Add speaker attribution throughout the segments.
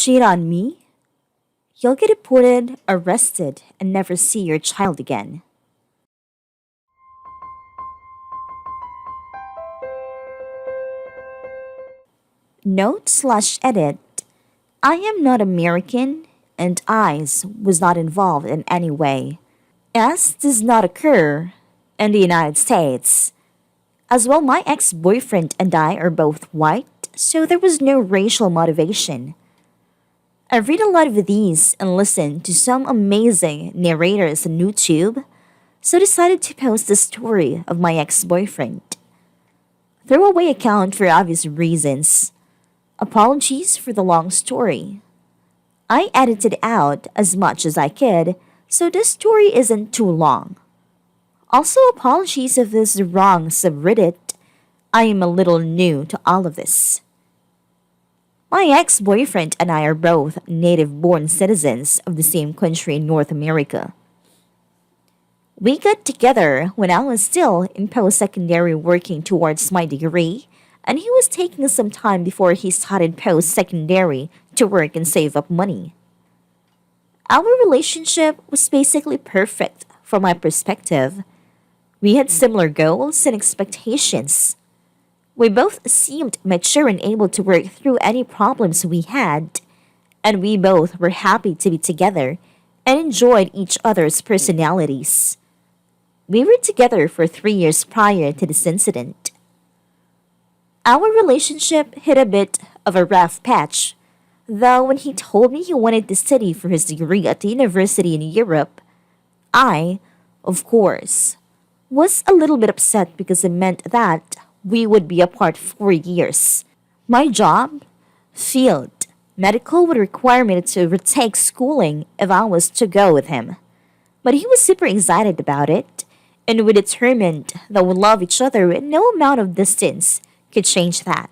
Speaker 1: Cheat on me? You'll get deported, arrested, and never see your child again. Note slash edit. I am not American, and I's was not involved in any way. S does not occur in the United States. As well, my ex boyfriend and I are both white, so there was no racial motivation. I read a lot of these and listen to some amazing narrators on YouTube, so decided to post the story of my ex boyfriend. Throwaway account for obvious reasons. Apologies for the long story. I edited out as much as I could, so this story isn't too long. Also, apologies if this is wrong subreddit. I am a little new to all of this. My ex-boyfriend and I are both native-born citizens of the same country in North America. We got together when I was still in post-secondary working towards my degree, and he was taking some time before he started post-secondary to work and save up money. Our relationship was basically perfect from my perspective. We had similar goals and expectations. We both seemed mature and able to work through any problems we had, and we both were happy to be together and enjoyed each other's personalities. We were together for 3 years prior to this incident. Our relationship hit a bit of a rough patch, though when he told me he wanted to study for his degree at the university in Europe, I, of course, was a little bit upset because it meant that we would be apart 4 years. My job, field, medical would require me to retake schooling if I was to go with him. But he was super excited about it, and we determined that we love each other and no amount of distance could change that.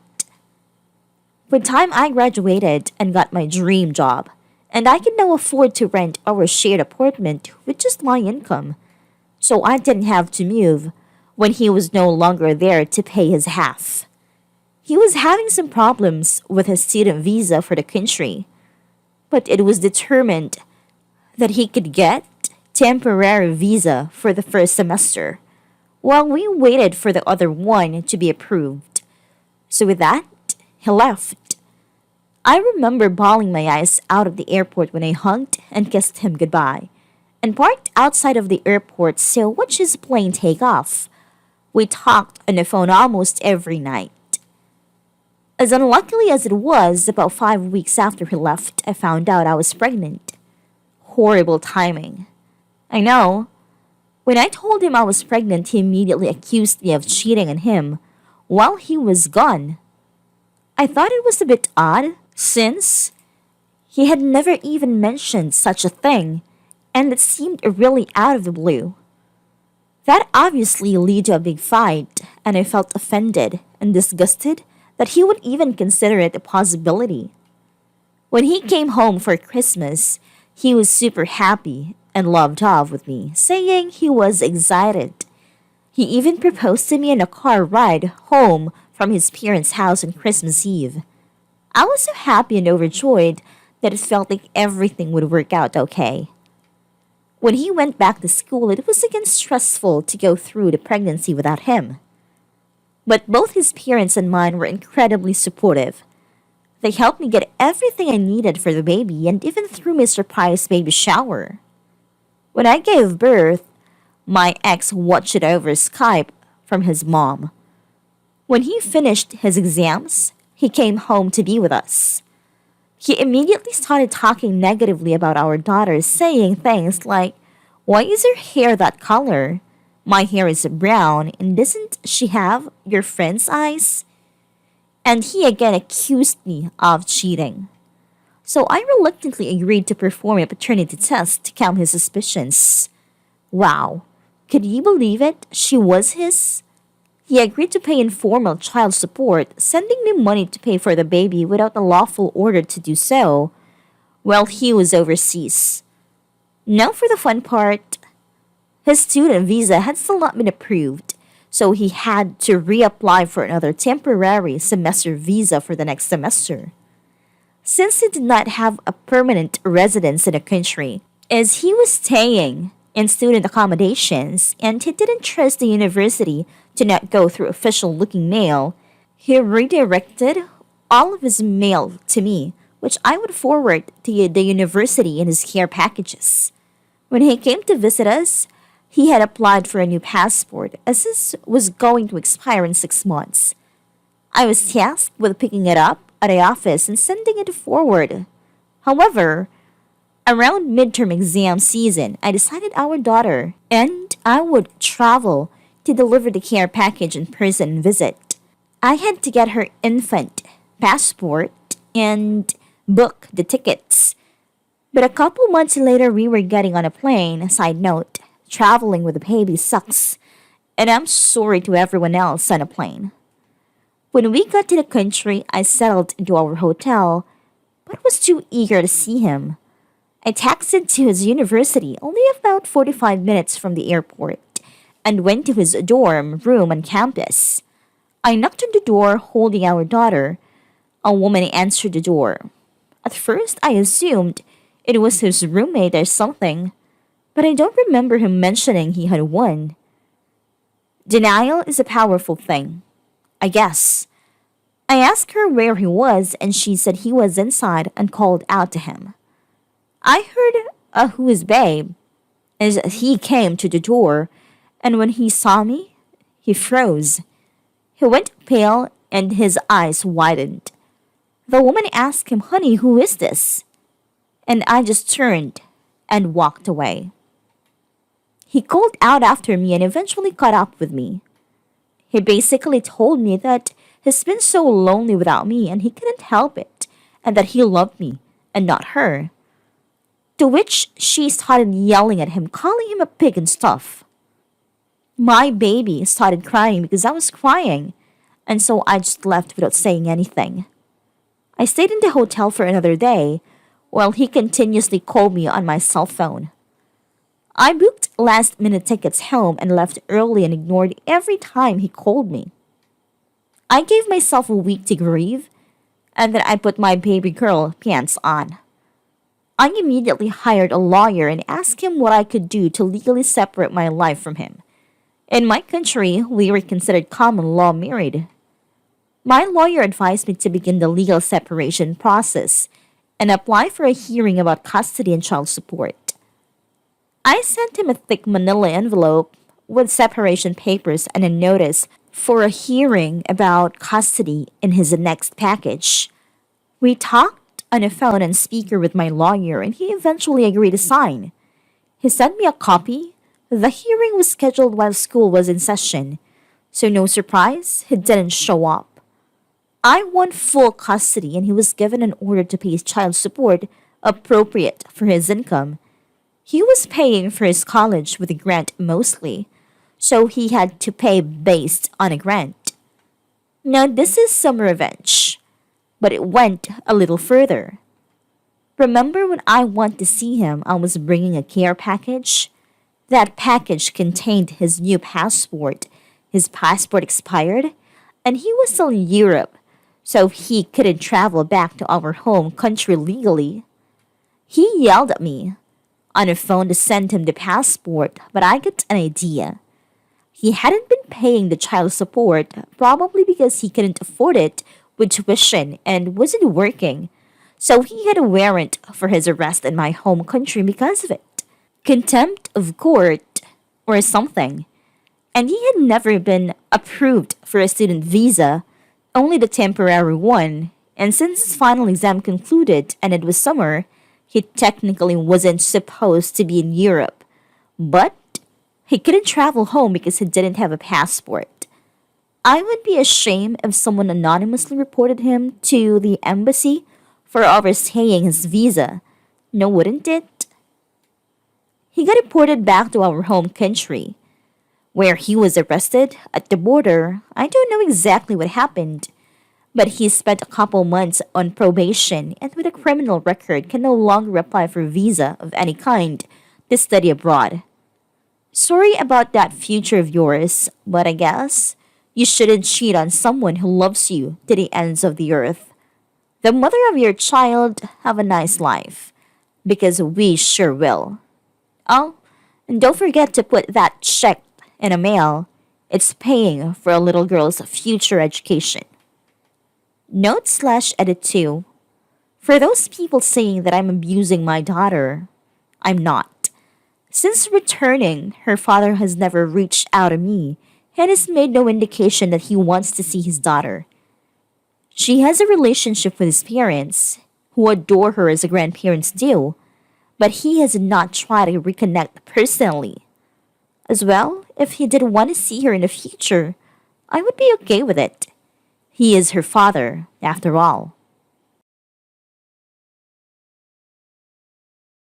Speaker 1: By the time I graduated and got my dream job, and I could now afford to rent our shared apartment with just my income, so I didn't have to move when he was no longer there to pay his half. He was having some problems with his student visa for the country, but it was determined that he could get temporary visa for the first semester, while we waited for the other one to be approved. So with that, he left. I remember bawling my eyes out of the airport when I hugged and kissed him goodbye, and parked outside of the airport to watch his plane take off. We talked on the phone almost every night. As unluckily as it was, about 5 weeks after he left, I found out I was pregnant. Horrible timing. I know. When I told him I was pregnant, he immediately accused me of cheating on him while he was gone. I thought it was a bit odd, since he had never even mentioned such a thing, and it seemed really out of the blue. That obviously led to a big fight, and I felt offended and disgusted that he would even consider it a possibility. When he came home for Christmas, he was super happy and loved off with me, saying he was excited. He even proposed to me in a car ride home from his parents' house on Christmas Eve. I was so happy and overjoyed that it felt like everything would work out okay. When he went back to school, it was again stressful to go through the pregnancy without him. But both his parents and mine were incredibly supportive. They helped me get everything I needed for the baby and even threw me a surprise baby shower. When I gave birth, my ex watched it over Skype from his mom. When he finished his exams, he came home to be with us. He immediately started talking negatively about our daughter, saying things like, "Why is her hair that color? My hair is brown, and doesn't she have your friend's eyes?" And he again accused me of cheating. So I reluctantly agreed to perform a paternity test to calm his suspicions. Wow, could you believe it? She was his? He agreed to pay informal child support, sending me money to pay for the baby without a lawful order to do so, while he was overseas. Now for the fun part. His student visa had still not been approved, so he had to reapply for another temporary semester visa for the next semester. since he did not have a permanent residence in the country, as he was staying in student accommodations and he didn't trust the university to not go through official looking mail, he redirected all of his mail to me, which I would forward to the university in his care packages. When he came to visit us, he had applied for a new passport as this was going to expire in 6 months. I was tasked with picking it up at the office and sending it forward. However, around midterm exam season, I decided our daughter and I would travel to deliver the care package in person visit. I had to get her infant passport and book the tickets. But a couple months later, we were getting on a plane. Side note, traveling with a baby sucks. And I'm sorry to everyone else on a plane. When we got to the country, I settled into our hotel, but was too eager to see him. I taxied to his university, only about 45 minutes from the airport, and went to his dorm room on campus. I knocked on the door holding our daughter. A woman answered the door. At first, I assumed it was his roommate or something, but I don't remember him mentioning he had one. Denial is a powerful thing, I guess. I asked her where he was, and she said he was inside and called out to him. I heard who is babe as he came to the door, and when he saw me, he froze. He went pale and his eyes widened. The woman asked him, "Honey, who is this?" And I just turned and walked away. He called out after me and eventually caught up with me. He basically told me that he's been so lonely without me and he couldn't help it, and that he loved me and not her. To which she started yelling at him, calling him a pig and stuff. My baby started crying because I was crying, and so I just left without saying anything. I stayed in the hotel for another day while he continuously called me on my cell phone. I booked last-minute tickets home and left early and ignored every time he called me. I gave myself a week to grieve, and then I put my baby girl pants on. I immediately hired a lawyer and asked him what I could do to legally separate my life from him. In my country, we were considered common law married. My lawyer advised me to begin the legal separation process and apply for a hearing about custody and child support. I sent him a thick manila envelope with separation papers and a notice for a hearing about custody in his next package. We talked on the phone and speaker with my lawyer, and he eventually agreed to sign. He sent me a copy. The hearing was scheduled while school was in session, so no surprise, he didn't show up. I won full custody and he was given an order to pay his child support appropriate for his income. He was paying for his college with a grant mostly, so he had to pay based on a grant. Now this is some revenge, but it went a little further. Remember when I went to see him, I was bringing a care package? That package contained his new passport. His passport expired, and he was still in Europe, so he couldn't travel back to our home country legally. He yelled at me on the phone to send him the passport, but I got an idea. He hadn't been paying the child support, probably because he couldn't afford it with tuition and wasn't working, so he had a warrant for his arrest in my home country because of it. Contempt of court or something. And he had never been approved for a student visa, only the temporary one, and since his final exam concluded and it was summer, he technically wasn't supposed to be in Europe. But he couldn't travel home because he didn't have a passport. I would be ashamed if someone anonymously reported him to the embassy for overstaying his visa. No, wouldn't it? He got deported back to our home country, where he was arrested at the border. I don't know exactly what happened, but he spent a couple months on probation and with a criminal record can no longer apply for a visa of any kind to study abroad. Sorry about that future of yours, but I guess you shouldn't cheat on someone who loves you to the ends of the earth. The mother of your child have a nice life, because we sure will. Oh, and don't forget to put that check in a mail. It's paying for a little girl's future education. Note slash edit 2. For those people saying that I'm abusing my daughter, I'm not. Since returning, her father has never reached out to me and has made no indication that he wants to see his daughter. She has a relationship with his parents, who adore her as the grandparents do, but he has not tried to reconnect personally. As well, if he did want to see her in the future, I would be okay with it. He is her father, after all.